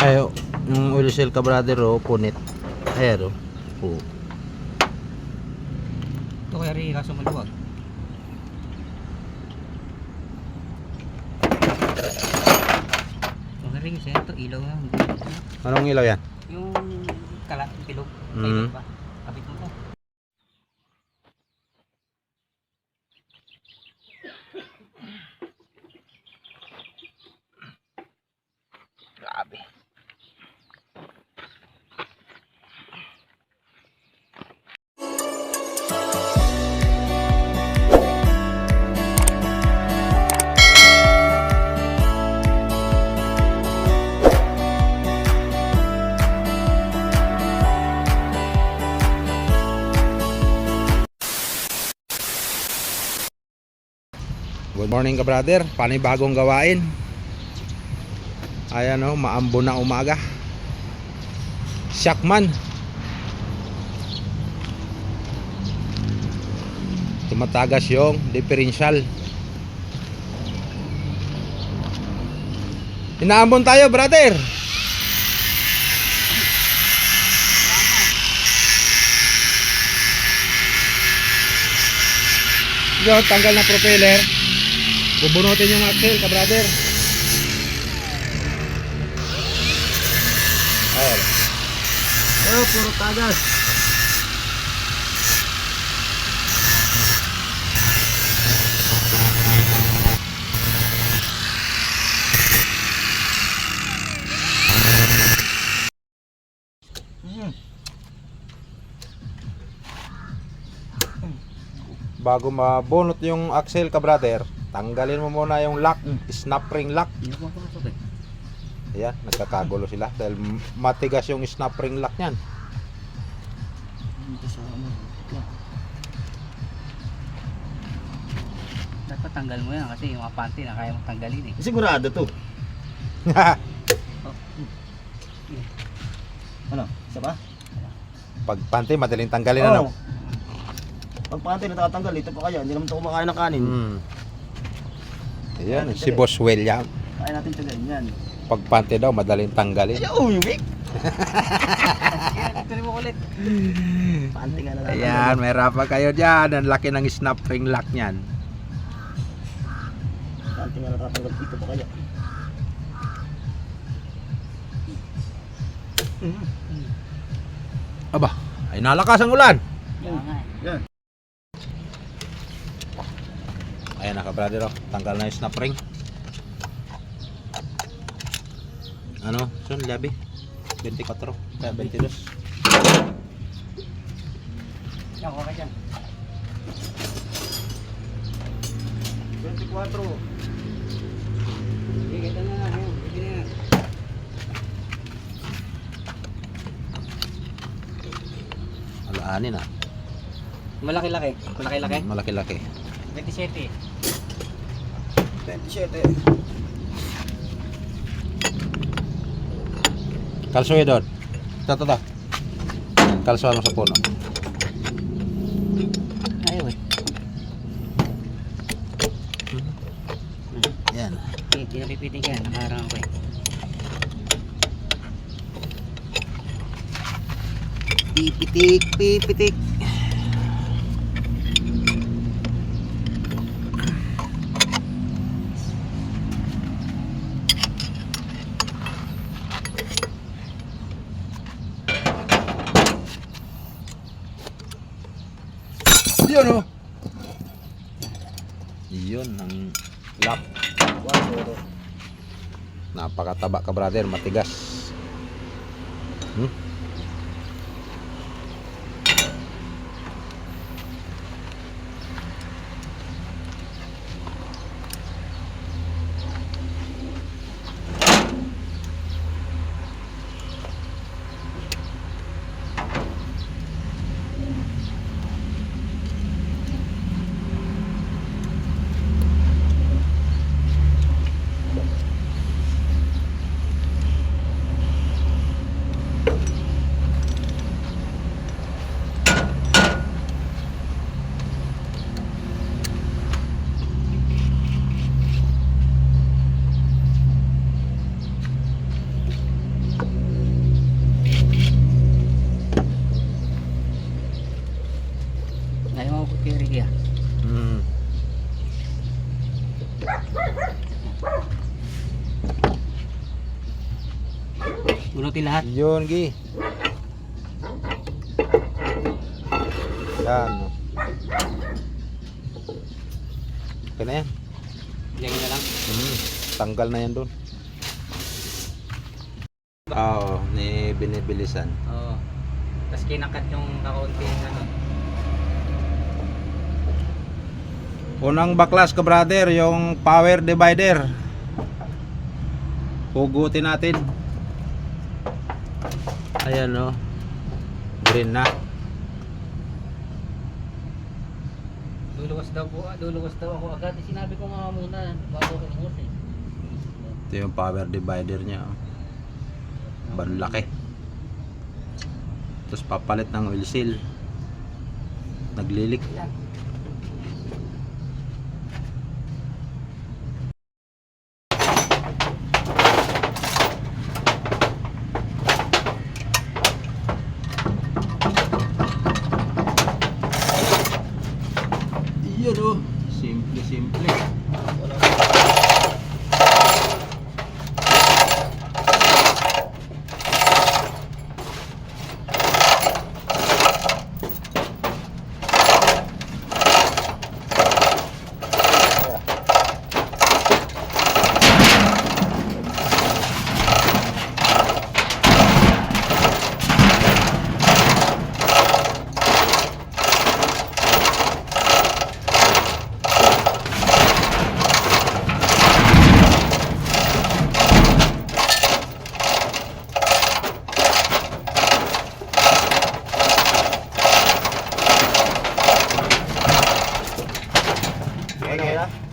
Ay, yung oil seal ka brother oh, punit. Ayan oh. Oh. Ito kaya rin kaso maluwag. Yung ring siya ito, ilaw na. Anong ilaw yan? Yung kalat, pilog. Mm. Ba? Kapit mo to. Grabe. Good morning ka brother, panibagong gawain. Ayan oh, maambo na umaga. Shockman. Tumatagas yung differential. Inaambon tayo brother. Yo, tanggal na propeller. Bubunutin yung axle ka brother. Ayan. Oh, puro tagas. Bago mabunot yung axle ka brother, tanggalin mo muna yung lock, snap ring lock. Hindi ko mapapasok eh. Ayan, nagkakagulo sila dahil matigas yung snap ring lock niyan. Ito sa ano. Dapat tanggal mo yan kasi yung mga panty na kaya mong tanggalin eh. Sigurado to. Ano? Isa pa? Pag panty, madaling tanggalin ano? Pag panty natatanggal, ito pa kaya. Hindi naman ito kumakain ng kanin. Ayan, si Boss William. Kain natin ito ganyan. Pag panty daw, madaling tanggalin. Ay, umimik! Ito rin mo ulit. Panty nga natatanggal. Ayan, may rapa kayo dyan. Ang laki ng snap ring lock niyan. Panty nga natatanggal, ito pa kaya. Aba, ay nalakas ang ulan. Yan nga eh. Yan. Ayan na ka brother, oh. Tanggal na yung snap ring. Ano? Son, labi? 24, kaya 22. Yan, huwag ka dyan. 24. Sige, ito na. Ayun, sige na. Alaanin ah. Malaki-laki. Malaki-laki. Malaki-laki. 27. 27. Kalsoy doon. Ito. Kalsoy mo sa puno. Ayaw eh. Yan. Pinapipitin ka. Nakaharang ako eh. Pipitik. Yun oh. Yun ang lock. Napakataba ka brother, matigas. Bunutin lahat. Yun, Gi. Yan. Okay na yan. Lagyan na lang. Tanggal na yan doon. Oo, ni binibilisan. Oo. Tapos kinakat yung kakaunting ano. Unang baklas ka brother, yung power divider. Hugutin natin. Ayan o. Green na. Luluwas daw ako agad. Sinabi ko nga muna bago ko imus eh. Ito yung power divider niya. Oh. Banlaki. Tapos papalit ng oil seal. Naglilik. Iyan oh. Simple.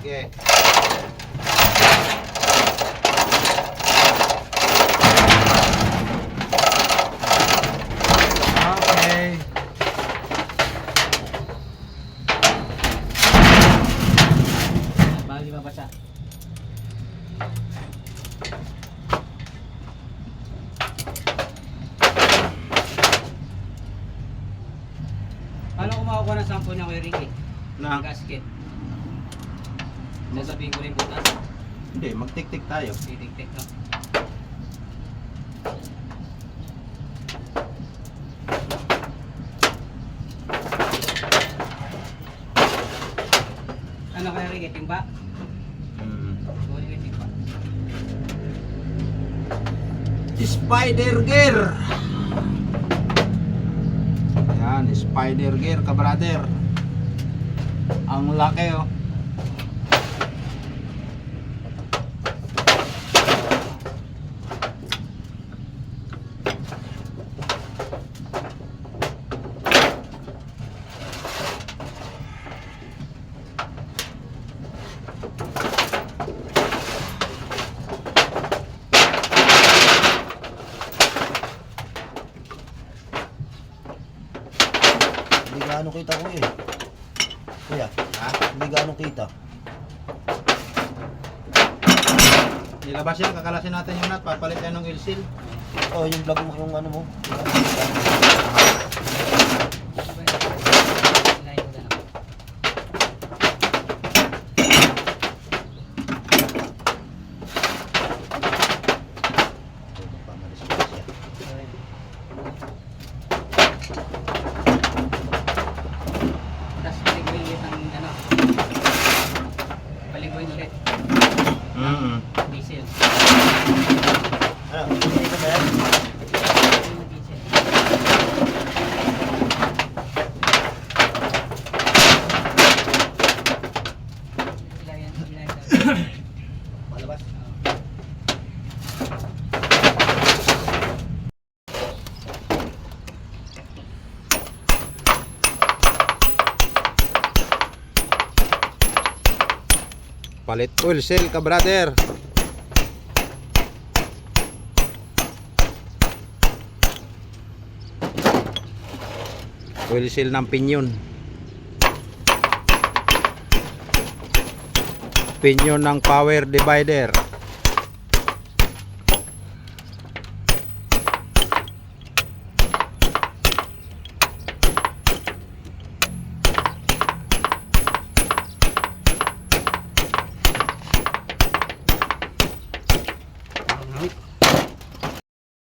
Okay. Okay. Bago di mabasa. Paano kumakuha ng sample niya kay Ricky? Na, Gasket. Sasabihin ko rin butas. hindi, magtik-tik tayo. Titik-tik no. Ano kaya Ricky? Timba? Sulit yung timba. Spider gear. Yan, spider gear ka brother. Ang laki oh. Hindi gaano kita kuya eh. Kuya, hindi gaano kita. Nilabas yan, kakalasin natin yung nut, papalit yan ng oil seal. Oh, yung vlog mo, yung ano mo. Tapos paliguin ang ano. Paliguin ulit. Diesel. Ano, hindi ka ba yan? Diesel. Malabas. Palit oil seal ka brother. Oil seal ng pinyon. Pinyon ng power divider.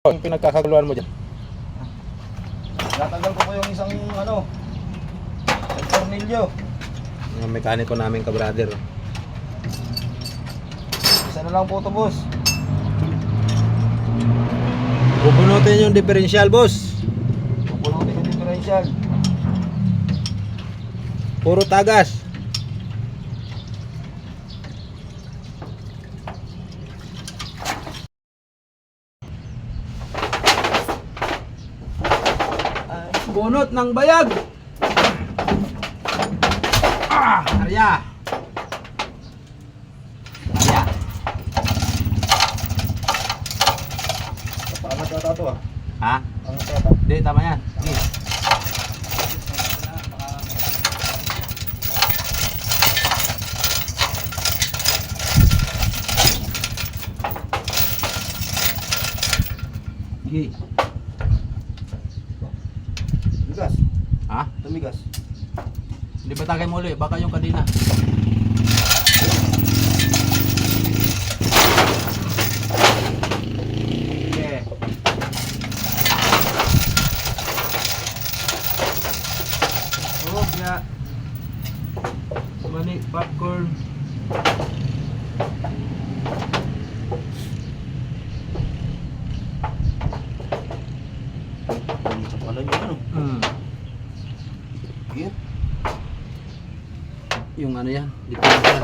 Ang pinagkakaguluhan mo dyan. Natanggal ko po yung isang ano, yung tornilyo. Yung mekaniko namin ka-brother. Isa na lang po ito, boss. Pupunutin yung differential, boss. Pupunutin yung differential. Puro tagas. Bunot ng bayag. Arya. Arya. Paangat yata ito ah. Ha? Paangat yata. Hindi, tama yan. Sige. Sige. Tumigas. Ha? Tumigas. Hindi ba tagay mo ulit? Baka yung kanina. Okay. Oh, ya. Mani popcorn. Ito pala yung ano. Gear. Yung ano yan? Differential.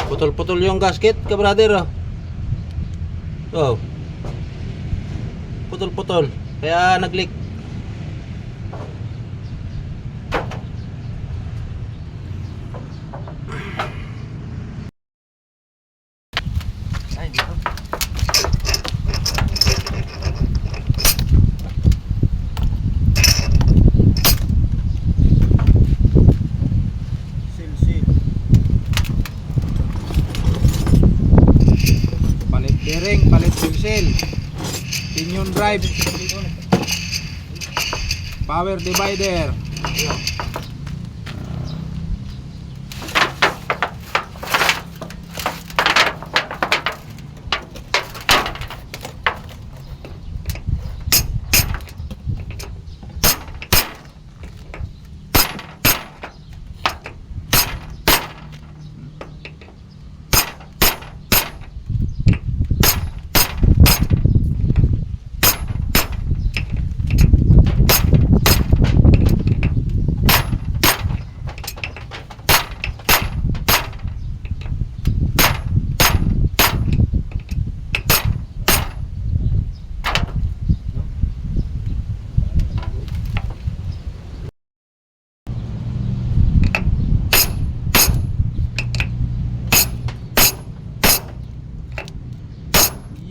Putol-putol yung gasket ka, brother. Oh. Putol-putol. Kaya nag-leak. Ay, dito. Seal. Palit bearing, palit wheel, pinion drive, power divider.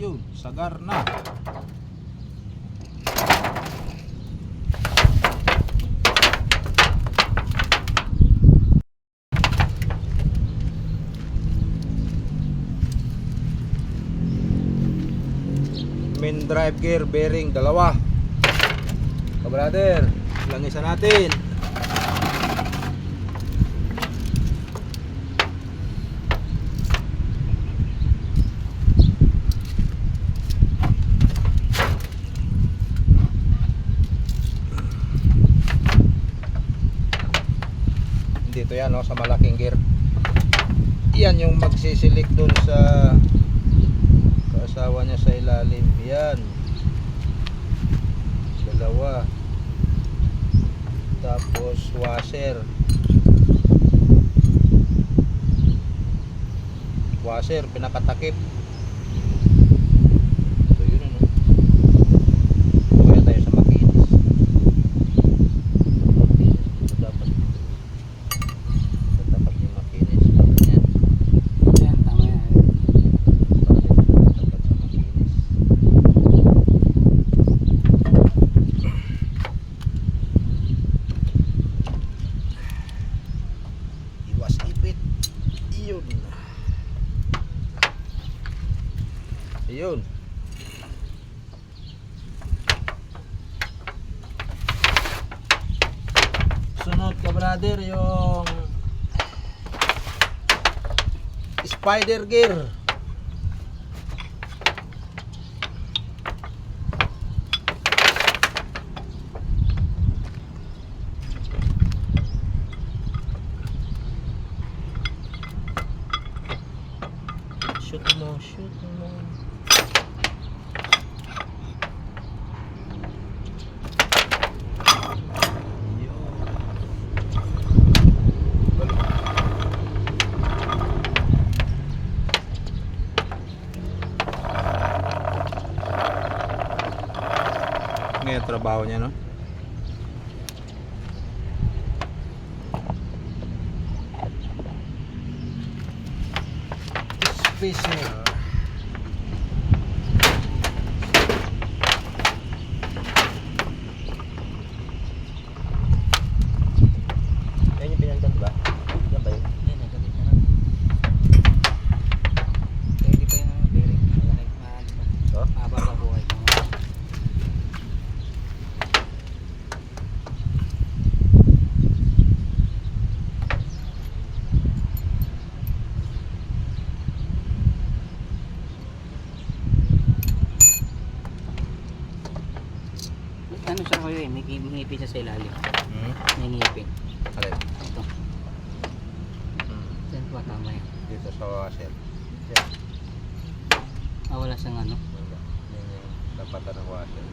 Yun, sagar na. Main drive gear bearing dalawa. Ka-brother, langisan natin. Dito yan, no, sa malaking gear. Yan yung magsisilik dun sa kasawa niya sa ilalim. Yan, dalawa. Tapos washer, pinakatakip. So yun, ano. Ito kaya tayo sa makinis. Ito dapat yung makinis. Ganyan. Yan, tama yan. Dapat sa makinis. Iwas ipit. Iyon. Iyon. Sunod ka, brother, yung spider gear. mo, shoot mo. Ngayon trabaho niya, no? Special. Yan yung pinalitan, diba? Yan ba yun? Yan, nagkabit na lang. Kaya di pa yung bearing. Malaki, mahal pa. Oh? Mahaba pa buhay. Ano siya kayo eh, may ngipin siya sa ilalim. May ngipin. Alin? Ito. Saan po tama yan? Dito sa washer. Ah, wala siyang ano. Wala. Yan yung tapatan ng washer.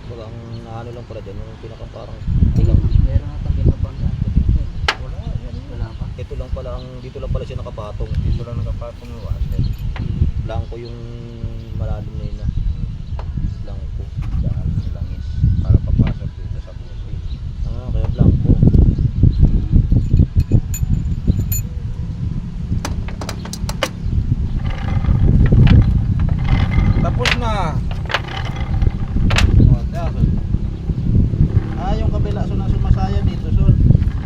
Baga, ang naano lang pala dyan, yung pinaka parang Ayun, meron nga tang ginapang daan ko dito. Wala. Yan. Wala pa. ito lang pala ang dito lang pala siya nakapatong. Dito lang nakapatong ng washer. Blanco yung malalim na yun na. Blanco. Daan ng langis para papasok dito sa busi. Ah, kaya blanco. Tapos na. Oh, dahil. Ah, yung kabila so na sumasaya dito, Sol.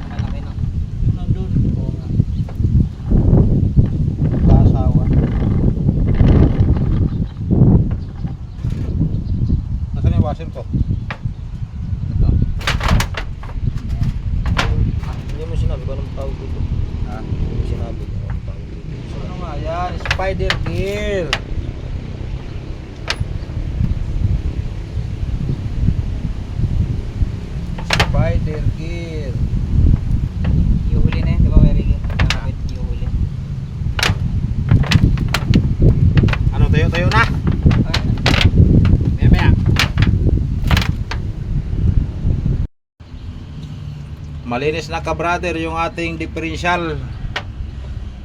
Malaki no. Yung nandun. Oo nga. Kasawa. Nasaan yung washer ko? Ito. Hindi mo sinabi ko anong tawag dito. Ha? Hindi mo sinabi ko anong tawag dito. So ano nga yan? Spider gear. Spider gear. Ihuli na yun, di ba? Very good. Nakakit ihuli. Ano, tayo na? Ay, Maya. Malinis na ka brother yung ating differential.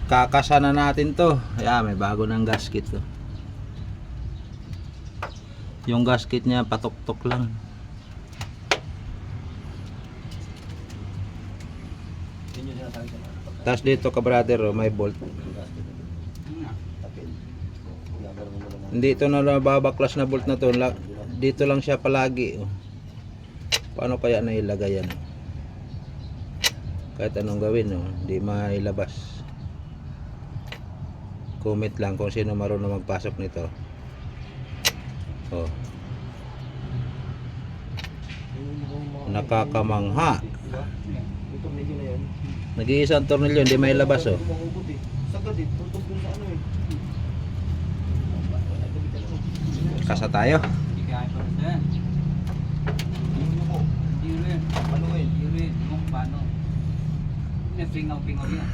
Kakasa na natin to. Ayan, may bago ng gasket to. Yung gasket niya patok-tok lang. Yun yung sinasabi ko na. Tapos dito ka brother, oh, may bolt. Tapin. Gagawin mo muna. Hindi ito na nababaklas na bolt na to. Dito lang siya palagi. Oh. Paano kaya nailagay yan? Kahit anong gawin, oh, hindi mailabas. Comment lang kung sino marunong magpasok nito. Oh, nakakamangha. Diba? Ito medyo na yun. Nag-iisang tornilyo, hindi mailabas, oh. Tumangugod eh. Sagad eh. Tutok dun sa ano eh. Kasa tayo. hindi kaya pa rin yan. Ano ko? Hindi rin. Ano eh? Hindi rin. Kung paano. Pingaw-pingaw yan.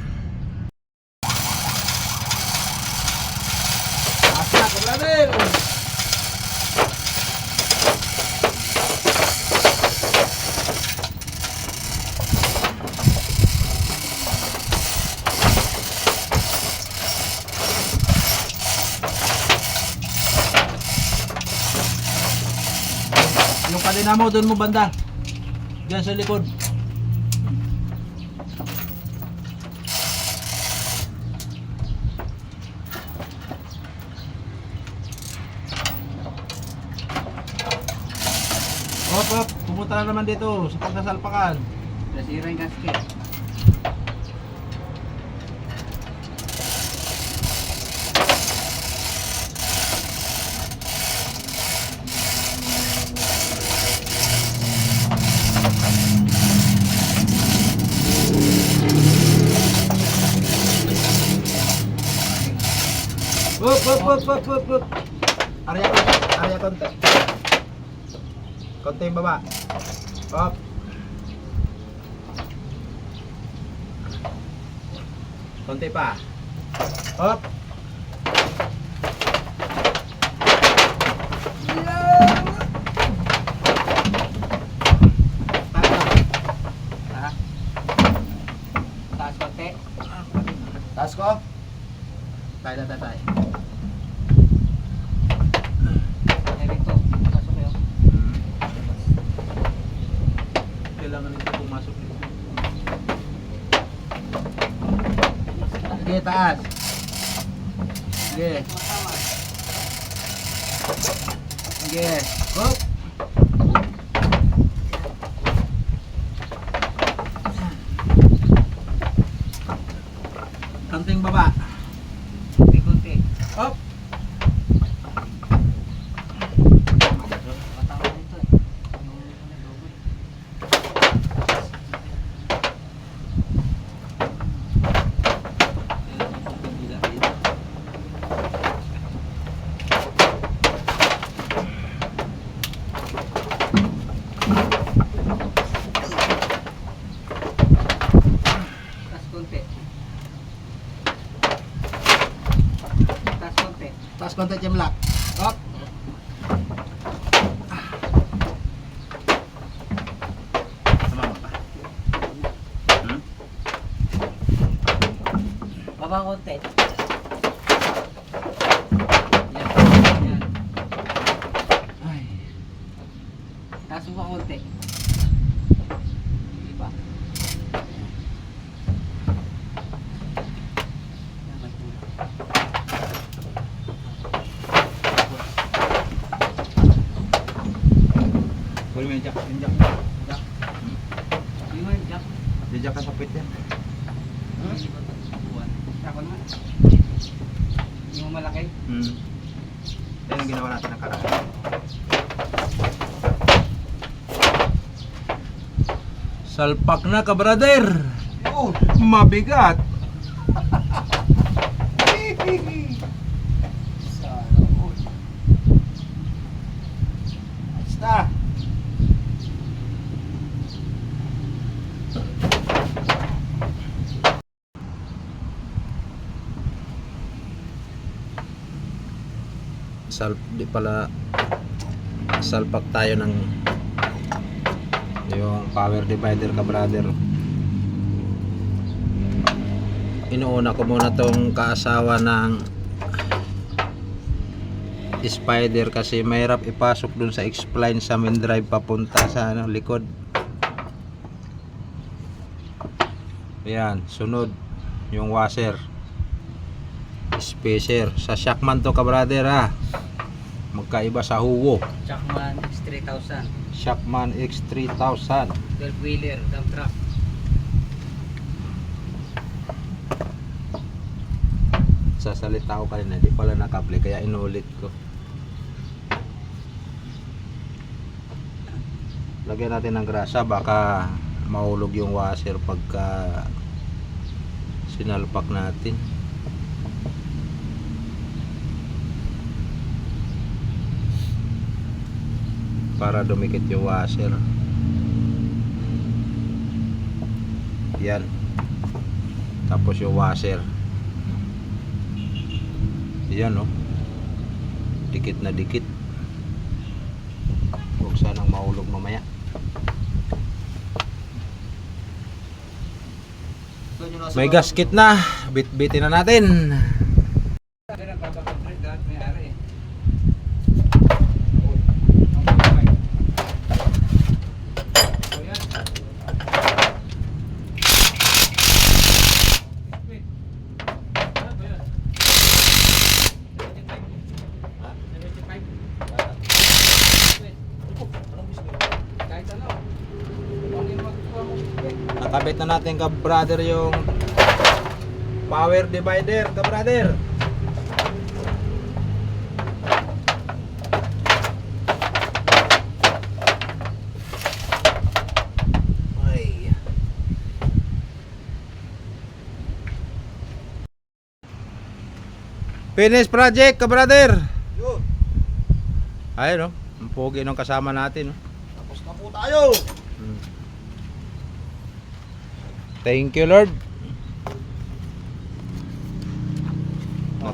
Asa ka brother. Yung kadena mo, doon mo banda. Diyan sa likod. Hop, pumunta na naman dito sa pagsasalpakan. Nasira yung gasket. Hop. Area konti. Konti yung baba. Hop. Konti pa. Hop. Ha? Taas konti. Taas ko. Tayo. Ay, rito. Pasok kayo. Kailangan ito pumasok dito. Sige, taas. Sige. Sige. Hop. Kanting baba. Konti. Hop. Matama nito eh. Taas konti. Taas konti. Taas konti, Jemlak. Hop. Sumama pa. Baba konti. Yan. Ay. Taas mo pa konti. Hindi pa. Kunin mo yung jack. Yung jack. Jack. Hindi mo yung jack. Yung jack ang sapit yan. Ako na. Yung malaki. Yan ang ginawa natin ng karaan. Salpak na ka, brother. Yun. Mabigat. Sana all. Ayos na. Di pala salpak tayo ng yung power divider ka, brother. Inuuna ko muna tong kaasawa ng spider kasi mahirap ipasok dun sa X-Spline sa main drive papunta sa likod. Ayan, sunod yung washer, spacer sa Shackman to ka, brother, ha. Magkaiba sa Huwo. Jackman X3000. Shackman X3000. 12-wheeler, dump truck. Sasalita ko kanina, di pala nakaplay kaya inulit ko. Lagyan natin ng grasa, baka mahulog yung washer pagka sinalpak natin. Para dumikit yung washer. Yan. Tapos yung washer. Yan, oh. Dikit na dikit. Huwag sanang mahulog mamaya. May gasket na. Bit-bitin na natin. Nakabit na natin ka, brother, yung power divider ka, brother. Ay. Finish project ka, brother. Yun. Ayun, no. Ang pogi nung kasama natin, no. Tapos na po tayo. Thank you, Lord.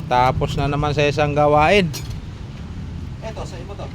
Nakatapos na naman sa isang gawain. Eto, sa mo to.